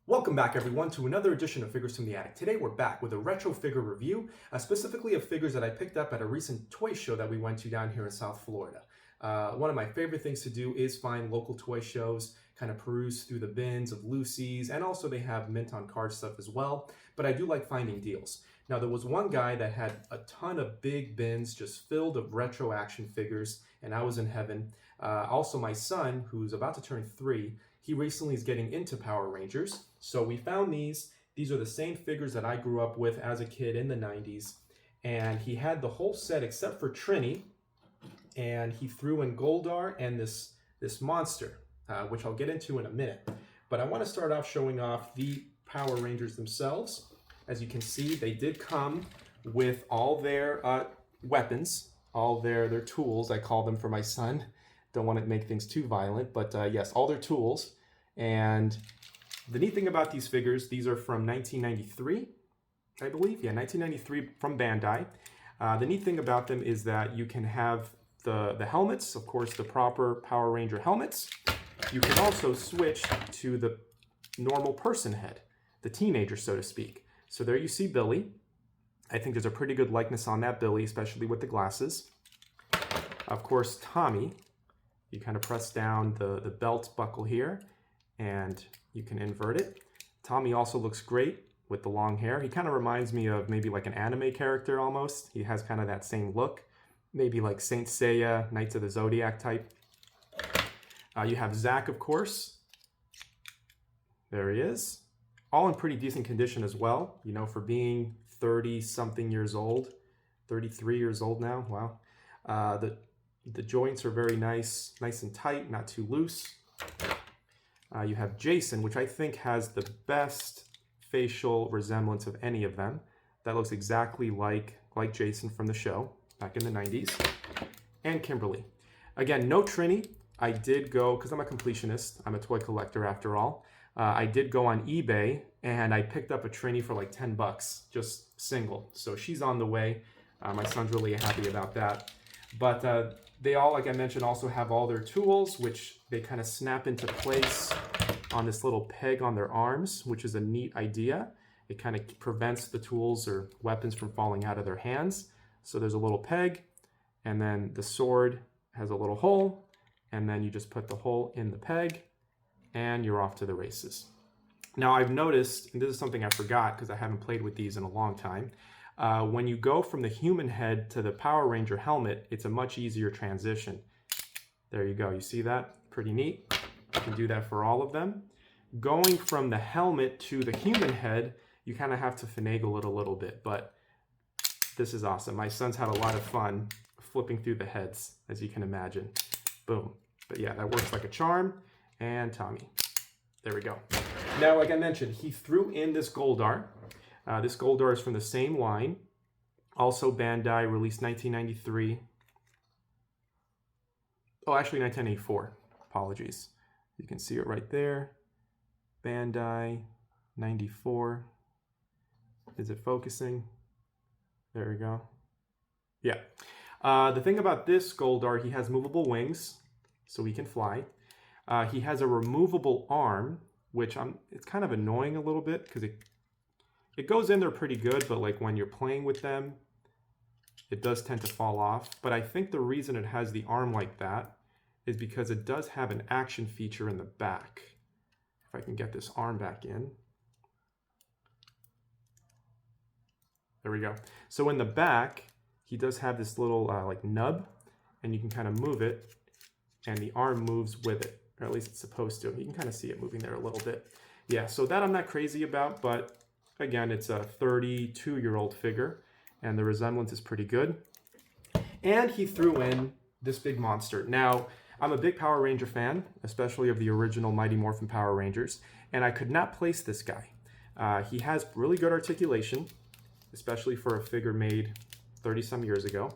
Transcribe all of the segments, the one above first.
Welcome back everyone to another edition of Figures from the Attic. Today we're back with a retro figure review, specifically of figures that I picked up at a recent toy show that we went to down here in South Florida. One of my favorite things to do is find local toy shows, kind of peruse through the bins of Lucy's, and also they have mint on card stuff as well, but I do like finding deals. Now there was one guy that had a ton of big bins just filled of retro action figures, and I was in heaven. Also my son, who's about to turn 3, he recently is getting into Power Rangers. So we found these. These are the same figures that I grew up with as a kid in the 90s. And he had the whole set except for Trini. And he threw in Goldar and this monster, which I'll get into in a minute. But I want to start off showing off the Power Rangers themselves. As you can see, they did come with all their weapons, all their tools, I call them for my son. Don't want to make things too violent, but yes, all their tools. And the neat thing about these figures, these are from 1993, I believe. Yeah, 1993 from Bandai. The neat thing about them is that you can have the helmets, of course, the proper Power Ranger helmets. You can also switch to the normal person head, the teenager, so to speak. So there you see Billy. I think there's a pretty good likeness on that Billy, especially with the glasses. Of course, Tommy. You kind of press down the belt buckle here and you can invert it. Tommy also looks great with the long hair. He kind of reminds me of maybe like an anime character almost. He has kind of that same look. Maybe like Saint Seiya, Knights of the Zodiac type. You have Zach, of course. There he is. All in pretty decent condition as well. You know, for being 30-something years old. 33 years old now, wow. The joints are very nice and tight, not too loose. You have Jason, which I think has the best facial resemblance of any of them. That looks exactly like Jason from the show back in the 90s. And Kimberly. Again, no Trini. I did go, because I'm a completionist, I'm a toy collector after all. I did go on eBay and I picked up a Trini for like 10 bucks, just single. So she's on the way. My son's really happy about that. But they all, like I mentioned, also have all their tools, which they kind of snap into place on this little peg on their arms, which is a neat idea. It kind of prevents the tools or weapons from falling out of their hands. So there's a little peg, and then the sword has a little hole, and then you just put the hole in the peg, and you're off to the races. Now I've noticed, and this is something I forgot because I haven't played with these in a long time, when you go from the human head to the Power Ranger helmet, it's a much easier transition. There you go, you see that? Pretty neat. You can do that for all of them. Going from the helmet to the human head, you kind of have to finagle it a little bit, but this is awesome. My son's had a lot of fun flipping through the heads, as you can imagine. Boom. But yeah, that works like a charm. And Tommy. There we go. Now, like I mentioned, he threw in this Goldar. This Goldar is from the same line. Also Bandai, released 1993. Oh, actually 1984. Apologies. You can see it right there. Bandai, 94. Is it focusing? There we go. Yeah. The thing about this Goldar, he has movable wings, so he can fly. He has a removable arm, which it's kind of annoying a little bit because it goes in there pretty good, but like when you're playing with them, it does tend to fall off. But I think the reason it has the arm like that is because it does have an action feature in the back. If I can get this arm back in. There we go. So in the back, he does have this little like nub, and you can kind of move it, and the arm moves with it, or at least it's supposed to. You can kind of see it moving there a little bit. Yeah, so that I'm not crazy about, but again, it's a 32-year-old figure, and the resemblance is pretty good. And he threw in this big monster. Now, I'm a big Power Ranger fan, especially of the original Mighty Morphin Power Rangers, and I could not place this guy. He has really good articulation, especially for a figure made 30-some years ago.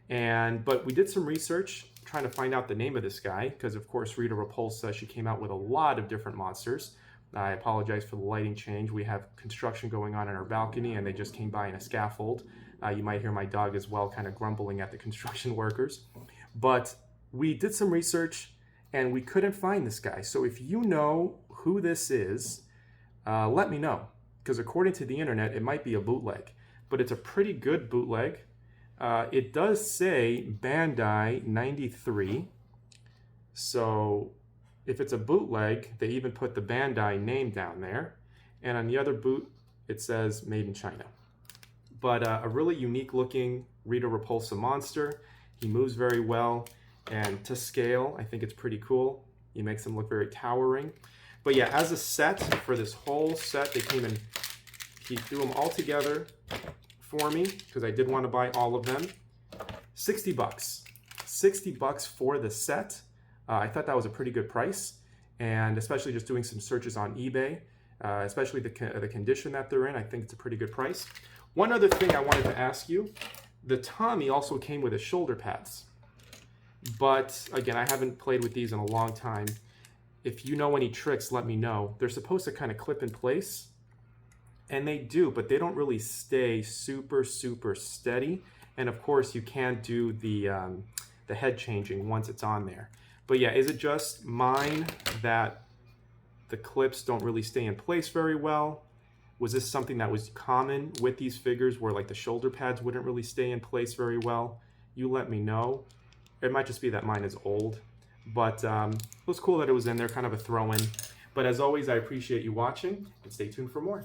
But we did some research trying to find out the name of this guy, because of course Rita Repulsa, she came out with a lot of different monsters. I apologize for the lighting change. We have construction going on in our balcony, and they just came by in a scaffold. You might hear my dog as well kind of grumbling at the construction workers. But we did some research, and we couldn't find this guy. So if you know who this is, let me know, because according to the internet, it might be a bootleg, but it's a pretty good bootleg. It does say Bandai 93, so if it's a bootleg, they even put the Bandai name down there, and on the other boot, it says Made in China. But a really unique looking Rita Repulsa monster. He moves very well, and to scale, I think it's pretty cool. He makes him look very towering. But yeah, as a set, for this whole set, they came in, he threw them all together for me, because I did want to buy all of them. 60 bucks. 60 bucks for the set. I thought that was a pretty good price, and especially just doing some searches on eBay, especially the condition that they're in, I think it's a pretty good price. One other thing I wanted to ask you, the Tommy also came with his shoulder pads, but again, I haven't played with these in a long time. If you know any tricks, let me know. They're supposed to kind of clip in place, and they do, but they don't really stay super steady. And of course, you can't do the head changing once it's on there. But yeah, is it just mine that the clips don't really stay in place very well? Was this something that was common with these figures where like the shoulder pads wouldn't really stay in place very well? You let me know. It might just be that mine is old, but it was cool that it was in there, kind of a throw-in. But as always, I appreciate you watching, and stay tuned for more.